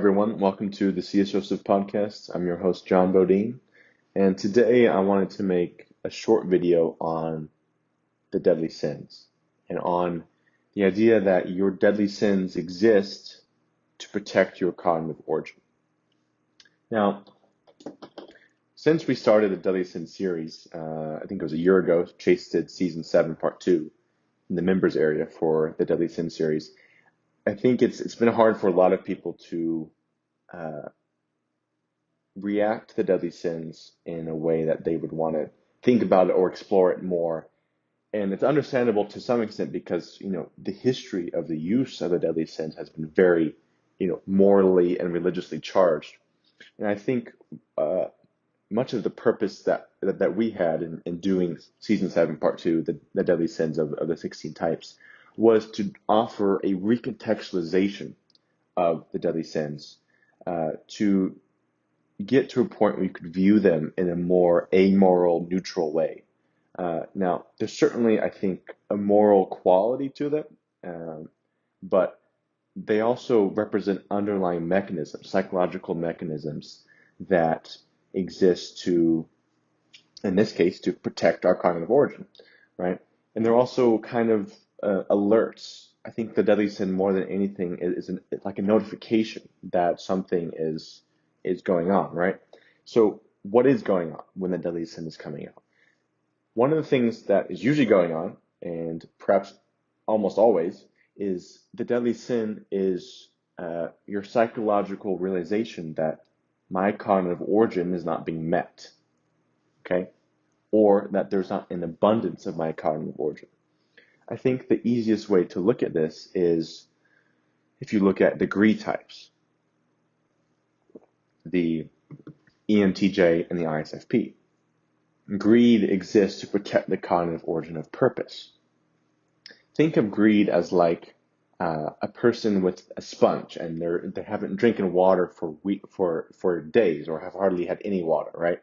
everyone. Welcome to the C.S. Joseph podcast. I'm your host, John Bodine, and today I wanted to make a short video on the deadly sins and on the idea that your deadly sins exist to protect your cognitive origin. Now, since we started the Deadly Sin series, I think it was a year ago, Chase did season 7, part 2 in the members area for the Deadly Sin series. I think it's been hard for a lot of people to react to the deadly sins in a way that they would want to think about it or explore it more. And it's understandable to some extent because, the history of the use of the deadly sins has been very, morally and religiously charged. And I think much of the purpose that we had in doing season 7, part 2, the deadly sins of the 16 types, was to offer a recontextualization of the deadly sins, to get to a point where you could view them in a more amoral, neutral way. Now, there's certainly, I think, a moral quality to them, but they also represent underlying mechanisms, psychological mechanisms that exist to, in this case, to protect our cognitive origin, right? And they're also kind of alerts. I think the deadly sin, more than anything, is like a notification that something is going on, right? So what is going on when the deadly sin is coming out? One of the things that is usually going on, and perhaps almost always, is the deadly sin is your psychological realization that my cognitive origin is not being met, okay? Or that there's not an abundance of my cognitive origin. I think the easiest way to look at this is if you look at the greed types, the ENTJ and the ISFP. Greed exists to protect the cognitive origin of purpose. Think of greed as like a person with a sponge, and they haven't drinking water for days, or have hardly had any water, right?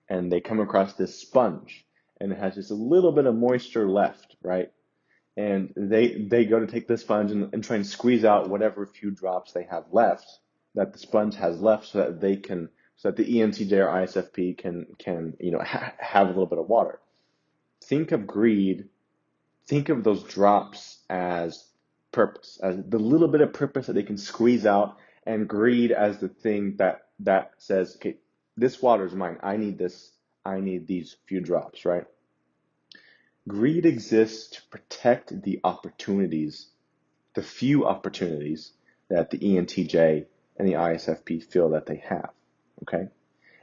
And they come across this sponge, and it has just a little bit of moisture left, right? And they go to take the sponge and try and squeeze out whatever few drops they have left, that the sponge has left, so that the ENTJ or ISFP can have a little bit of water. Think of greed. Think of those drops as purpose, as the little bit of purpose that they can squeeze out, and greed as the thing that says, okay, this water is mine. I need this. I need these few drops, right? Greed exists to protect the opportunities, the few opportunities that the ENTJ and the ISFP feel that they have, okay?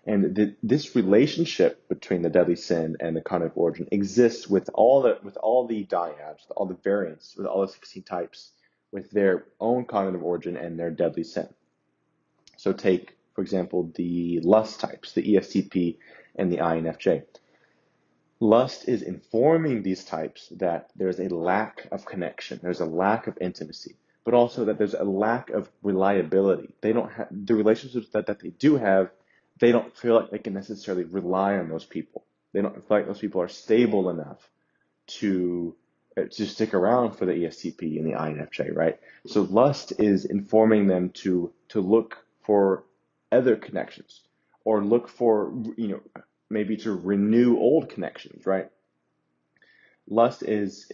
And this relationship between the deadly sin and the cognitive origin exists with all the dyads, all the variants, with all the 16 types, with their own cognitive origin and their deadly sin. So take, for example, the lust types, the ESTP and the INFJ. Lust is informing these types that there's a lack of connection, there's a lack of intimacy, but also that there's a lack of reliability. They don't have the relationships that they do have. They don't feel like they can necessarily rely on those people. They don't feel like those people are stable enough to stick around for the ESTP and the INFJ, right? So lust is informing them to look for other connections, or look for, maybe to renew old connections, right? Lust is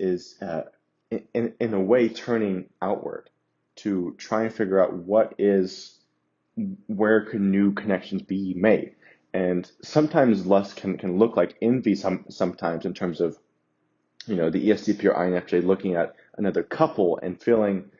in a way turning outward to try and figure out where can new connections be made. And sometimes lust can look like envy sometimes, in terms of, the ESTP or INFJ looking at another couple and feeling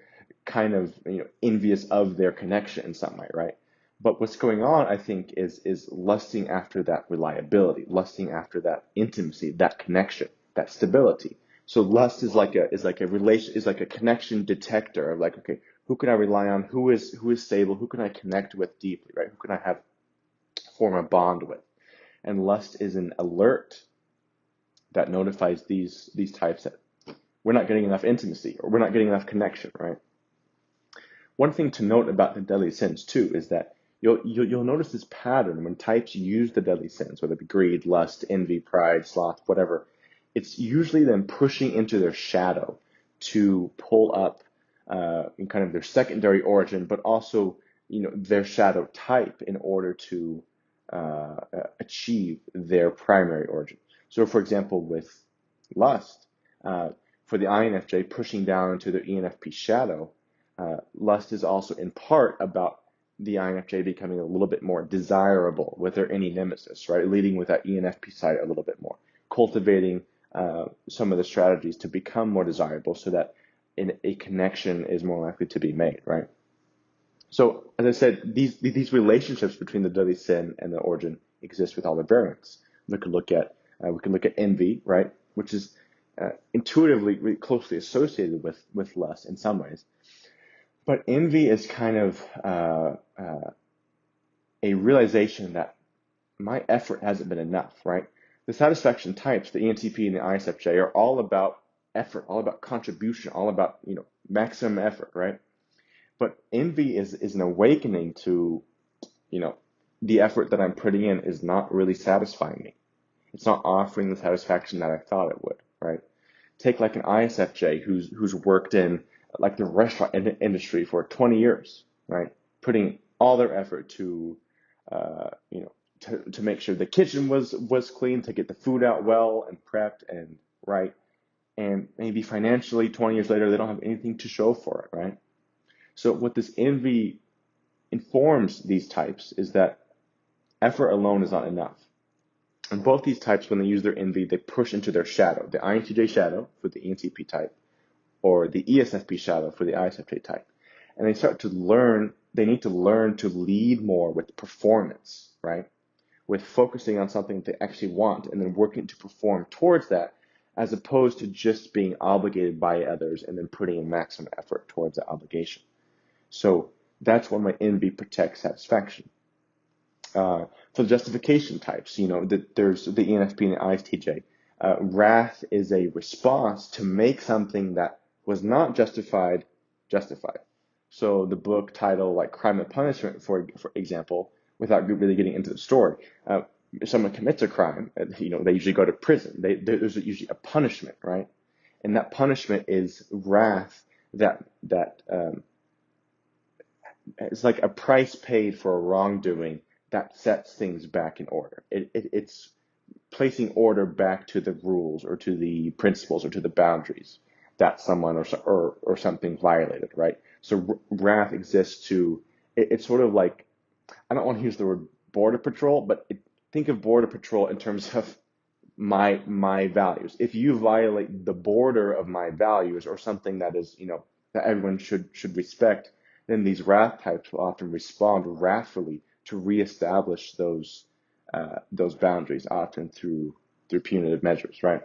kind of, envious of their connection in some way, right? But what's going on, I think, is lusting after that reliability, lusting after that intimacy, that connection, that stability. So lust is like a connection detector of like, okay, who can I rely on? Who is stable? Who can I connect with deeply, right? Who can I form a bond with? And lust is an alert that notifies these types that we're not getting enough intimacy, or we're not getting enough connection, right? One thing to note about the deadly sins too is that you'll notice this pattern when types use the deadly sins, whether it be greed, lust, envy, pride, sloth, whatever. It's usually them pushing into their shadow to pull up in kind of their secondary origin, but also their shadow type in order to achieve their primary origin. So, for example, with lust, for the INFJ pushing down into the ENFP shadow, lust is also in part about the INFJ becoming a little bit more desirable with their any nemesis, right? Leading with that ENFP side a little bit more, cultivating some of the strategies to become more desirable so that a connection is more likely to be made, right? So, as I said, these relationships between the deadly sin and the origin exist with all the variants. We could look at envy, right, which is intuitively really closely associated with lust in some ways. But envy is kind of a realization that my effort hasn't been enough, right? The satisfaction types, the ENTP and the ISFJ, are all about effort, all about contribution, all about maximum effort, right? But envy is an awakening to, the effort that I'm putting in is not really satisfying me. It's not offering the satisfaction that I thought it would, right? Take like an ISFJ who's worked in like the restaurant industry for 20 years, right? Putting all their effort to, to make sure the kitchen was clean, to get the food out well and prepped and right. And maybe financially 20 years later, they don't have anything to show for it, right? So what this envy informs these types is that effort alone is not enough. And both these types, when they use their envy, they push into their shadow, the INTJ shadow for the ENTP type, or the ESFP shadow for the ISFJ type. And they start to learn, they need to learn to lead more with performance, right? With focusing on something they actually want and then working to perform towards that, as opposed to just being obligated by others and then putting in maximum effort towards that obligation. So that's when my envy protects satisfaction. For the justification types, there's the ENFP and the ISTJ. Wrath is a response to make something that was not justified. So the book title, like Crime and Punishment, for example, without really getting into the story, if someone commits a crime, they usually go to prison. There's usually a punishment, right? And that punishment is wrath that it's like a price paid for a wrongdoing that sets things back in order. It's placing order back to the rules or to the principles or to the boundaries that someone or something violated, right? So wrath exists to, it's sort of like, I don't want to use the word border patrol, but think of border patrol in terms of my values. If you violate the border of my values or something that is, that everyone should respect, then these wrath types will often respond wrathfully to reestablish those boundaries, often through punitive measures, right?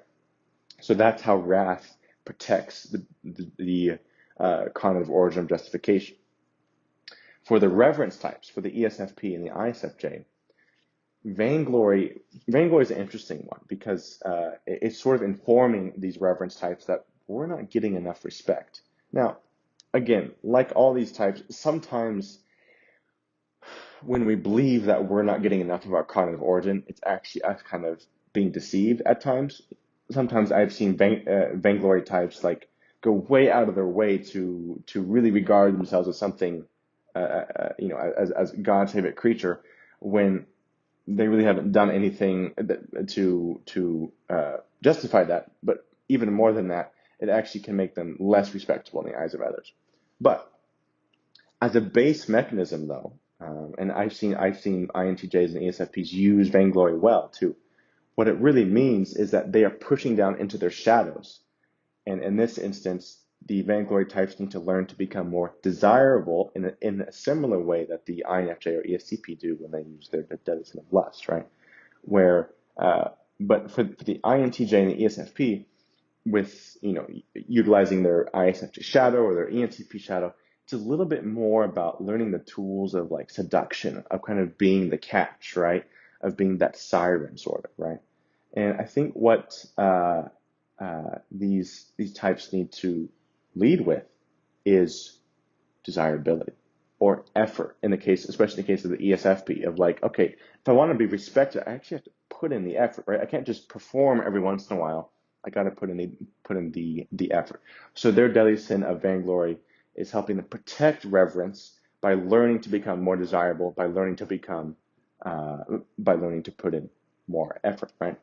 So that's how wrath protects the cognitive origin of justification. For the reverence types, for the ESFP and the ISFJ, vainglory is an interesting one because it's sort of informing these reverence types that we're not getting enough respect. Now, again, like all these types, sometimes when we believe that we're not getting enough of our cognitive origin, it's actually us kind of being deceived at times. Sometimes I've seen vainglory types like go way out of their way to really regard themselves as something, as God's favorite creature, when they really haven't done anything to justify that. But even more than that, it actually can make them less respectable in the eyes of others. But as a base mechanism, though, and I've seen INTJs and ESFPs use vainglory well too. What it really means is that they are pushing down into their shadows. And in this instance, the vainglory types need to learn to become more desirable in a similar way that the INFJ or ESTP do when they use their deadly sin of lust, right? But for the INTJ and the ESFP, with utilizing their ISFJ shadow or their ENTP shadow, it's a little bit more about learning the tools of like seduction, of kind of being the catch, right? Of being that siren sort of, right? And I think what these types need to lead with is desirability or effort especially in the case of the ESFP, of like, okay, if I want to be respected, I actually have to put in the effort, right? I can't just perform every once in a while. I got to put in the effort. So their deadly sin of vainglory is helping them protect reverence by learning to become more desirable, by learning to put in more effort, right?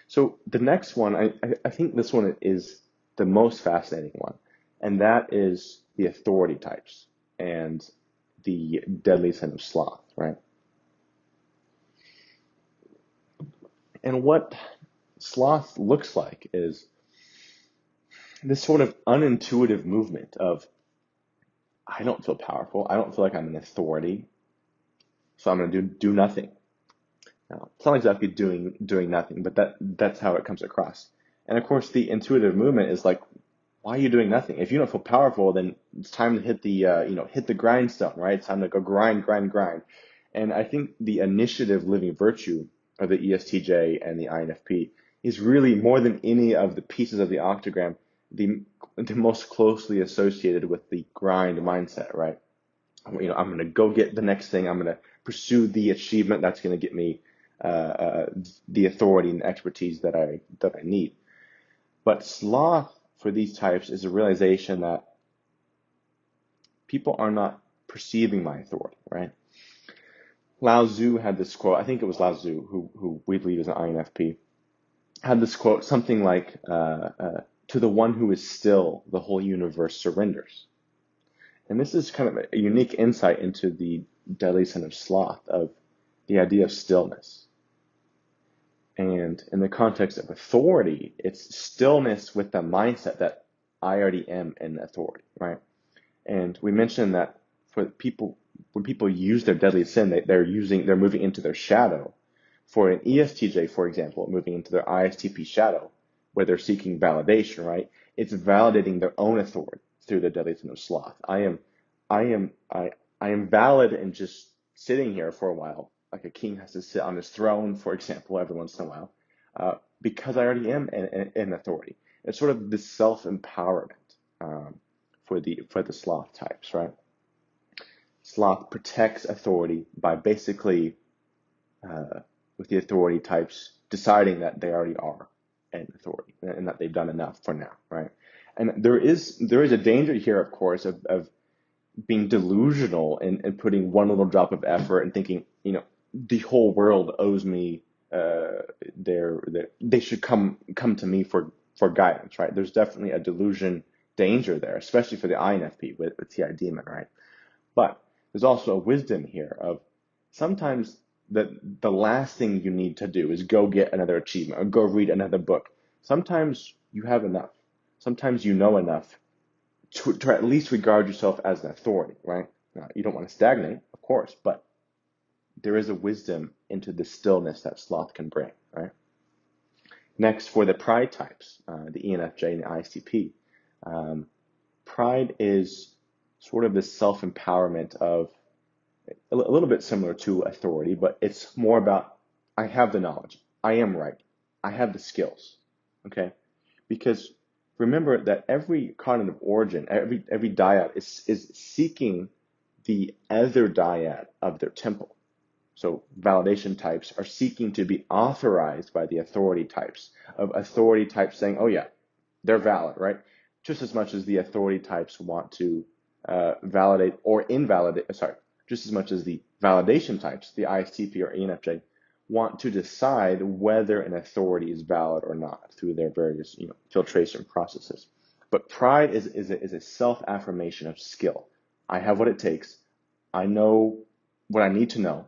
So the next one, I think this one is the most fascinating one, and that is the authority types and the deadly sin of sloth, right? And what sloth looks like is this sort of unintuitive movement of, I don't feel powerful, I don't feel like I'm an authority, so I'm going to do nothing. Now, it's not exactly doing nothing, but that's how it comes across. And of course, the intuitive movement is like, why are you doing nothing? If you don't feel powerful, then it's time to hit the grindstone, right? It's time to go grind. And I think the initiative living virtue of the ESTJ and the INFP is really, more than any of the pieces of the octagram, the most closely associated with the grind mindset, right? I'm going to go get the next thing. I'm going to pursue the achievement that's going to get me the authority and expertise that I need. But sloth for these types is a realization that people are not perceiving my authority, right? Lao Tzu had this quote, I think it was Lao Tzu, who we believe is an INFP, had this quote, something like, to the one who is still, the whole universe surrenders. And this is kind of a unique insight into the deadly sin of sloth, of the idea of stillness. And in the context of authority, it's stillness with the mindset that I already am in authority, right? And we mentioned that for people, when people use their deadly sin, they're moving into their shadow. For an ESTJ, for example, moving into their ISTP shadow, where they're seeking validation, right? It's validating their own authority through the deadly sin of sloth. I am valid in just sitting here for a while, like a king has to sit on his throne, for example, every once in a while, because I already am in authority. It's sort of this self-empowerment for the sloth types, right? Sloth protects authority by basically, with the authority types, deciding that they already are in authority and that they've done enough for now, right? And there is a danger here, of course, of being delusional and putting one little drop of effort and thinking, the whole world owes me, they should come to me for guidance, right? There's definitely a delusion danger there, especially for the INFP with TI demon, right? But there's also a wisdom here of sometimes the last thing you need to do is go get another achievement or go read another book. Sometimes you have enough. Sometimes you know enough to at least regard yourself as an authority, right? Now, you don't want to stagnate, of course, but there is a wisdom into the stillness that sloth can bring, right? Next, for the pride types, the ENFJ and the ISTP, pride is sort of this self-empowerment of a little bit similar to authority, but it's more about, I have the knowledge, I am right, I have the skills, okay? Because remember that every cognitive origin, every dyad is seeking the other dyad of their temple. So validation types are seeking to be authorized by the authority types, of authority types saying, oh yeah, they're valid, right? Just as much as the authority types want to validate or invalidate, just as much as the validation types, the ISTP or ENFJ, want to decide whether an authority is valid or not through their various filtration processes. But pride is a self-affirmation of skill. I have what it takes. I know what I need to know.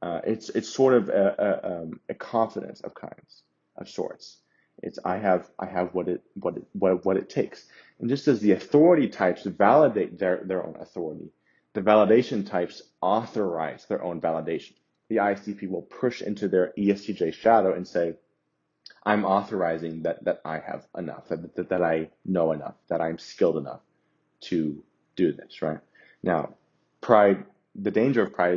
It's sort of a confidence of sorts. It's I have what it takes. And just as the authority types validate their own authority, the validation types authorize their own validation. The ISTP will push into their ESTJ shadow and say, I'm authorizing that I have enough, that I know enough, that I'm skilled enough to do this, right? Now, pride, the danger of pride,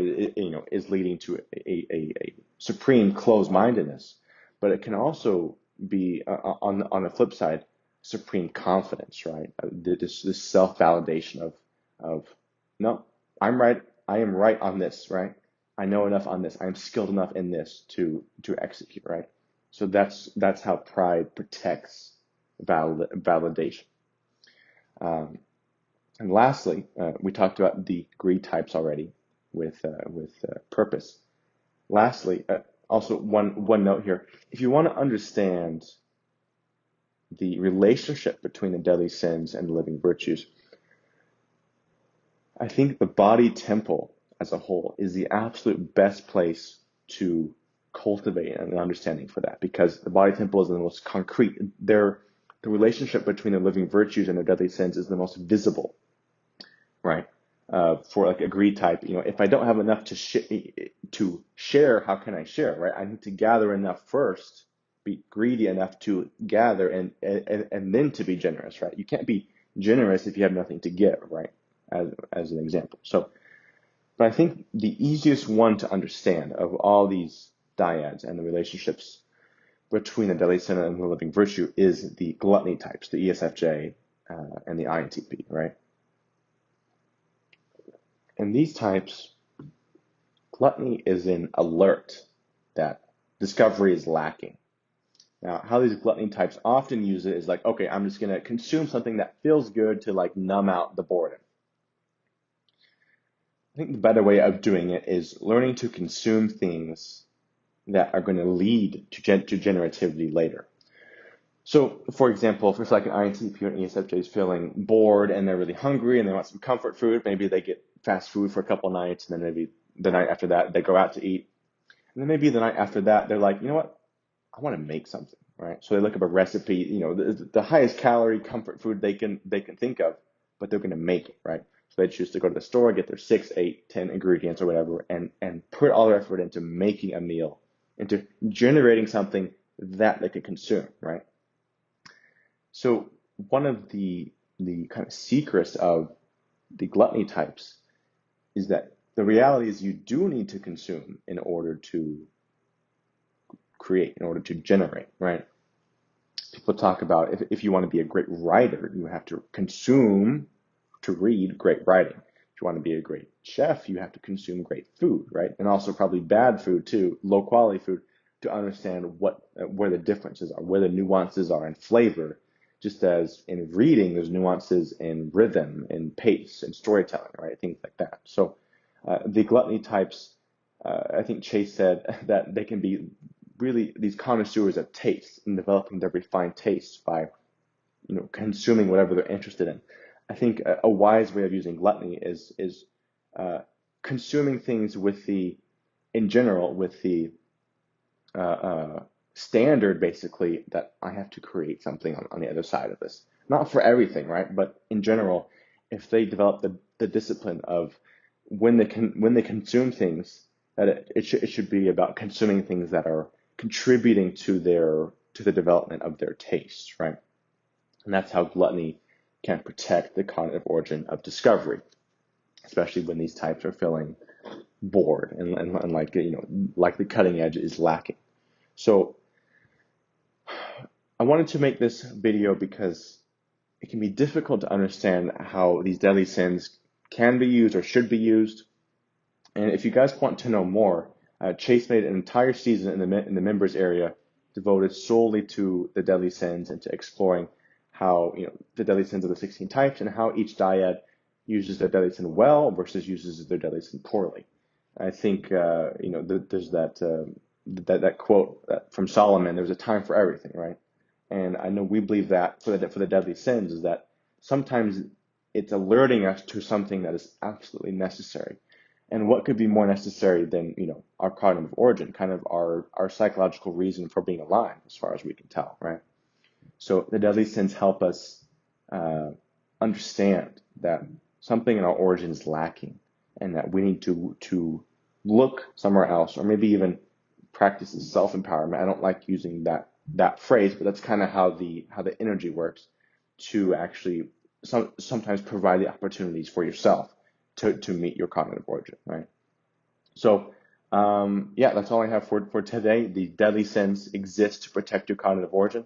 is leading to a supreme closed-mindedness, but it can also be, on the flip side, supreme confidence, right? This self-validation of, no, I'm right, I am right on this, right? I know enough on this, I'm skilled enough in this to execute, right? So that's how pride protects validation. And lastly, we talked about the greed types already with purpose. Lastly, also one note here: if you want to understand the relationship between the deadly sins and the living virtues, I think the body temple as a whole is the absolute best place to cultivate an understanding for that, because the body temple is the most concrete. The relationship between the living virtues and the deadly sins is the most visible, right? For like a greed type, if I don't have enough to share, how can I share, right? I need to gather enough first, be greedy enough to gather, and then to be generous, right? You can't be generous if you have nothing to give, right? As an example. So, but I think the easiest one to understand of all these dyads and the relationships between the deadly sin and the living virtue is the gluttony types, the ESFJ and the INTP, right? And these types, gluttony is an alert that discovery is lacking. Now, how these gluttony types often use it is like, okay, I'm just going to consume something that feels good to like numb out the boredom. I think the better way of doing it is learning to consume things that are going to lead to generativity later. So, for example, if it's like an INTP or an ESFJ is feeling bored and they're really hungry and they want some comfort food, maybe they get fast food for a couple nights, and then maybe the night after that they go out to eat. And then maybe the night after that they're like, you know what, I want to make something, right? So they look up a recipe, the highest calorie comfort food they can think of, but they're going to make it, right? So they choose to go to the store, get their 6, 8, 10 ingredients or whatever, and put all their effort into making a meal, into generating something that they can consume, right? So one of the kind of secrets of the gluttony types is that the reality is you do need to consume in order to create, in order to generate, right? People talk about if you want to be a great writer, you have to consume to read great writing. If you want to be a great chef, you have to consume great food, right? And also probably bad food too, low quality food, to understand where the differences are, where the nuances are in flavor. Just as in reading, there's nuances in rhythm, in pace, and storytelling, right? Things like that. So the gluttony types, I think Chase said that they can be really these connoisseurs of taste and developing their refined taste by, consuming whatever they're interested in. I think a wise way of using gluttony is consuming things in general, with the standard basically that I have to create something on the other side of this. Not for everything, right? But in general, if they develop the discipline of when they consume things, that it should be about consuming things that are contributing to the development of their taste, right? And that's how gluttony can protect the cognitive origin of discovery, especially when these types are feeling bored and like like the cutting edge is lacking. So I wanted to make this video because it can be difficult to understand how these deadly sins can be used or should be used. And if you guys want to know more, Chase made an entire season in the members area devoted solely to the deadly sins and to exploring how the deadly sins of the 16 types and how each dyad uses their deadly sin well versus uses their deadly sin poorly. I think there's that quote from Solomon: "There's a time for everything," right? And I know we believe that for the deadly sins is that sometimes it's alerting us to something that is absolutely necessary. And what could be more necessary than our cognitive origin, kind of our psychological reason for being alive, as far as we can tell, right? So the deadly sins help us understand that something in our origin is lacking, and that we need to look somewhere else, or maybe even practice self-empowerment. I don't like using that phrase, but that's kind of how the energy works, to actually sometimes provide the opportunities for yourself to meet your cognitive origin, right? So yeah, that's all I have for today. The deadly sins exist to protect your cognitive origin.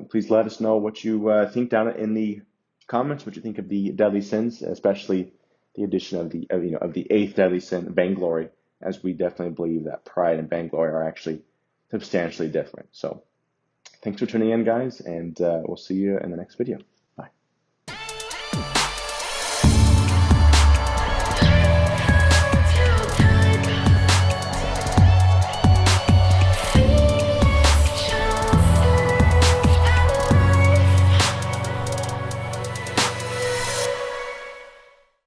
Please let us know what you think down in the comments, what you think of the deadly sins, especially the addition of the eighth deadly sin, vainglory, as we definitely believe that pride and vainglory are actually substantially different. So thanks for tuning in, guys, and we'll see you in the next video.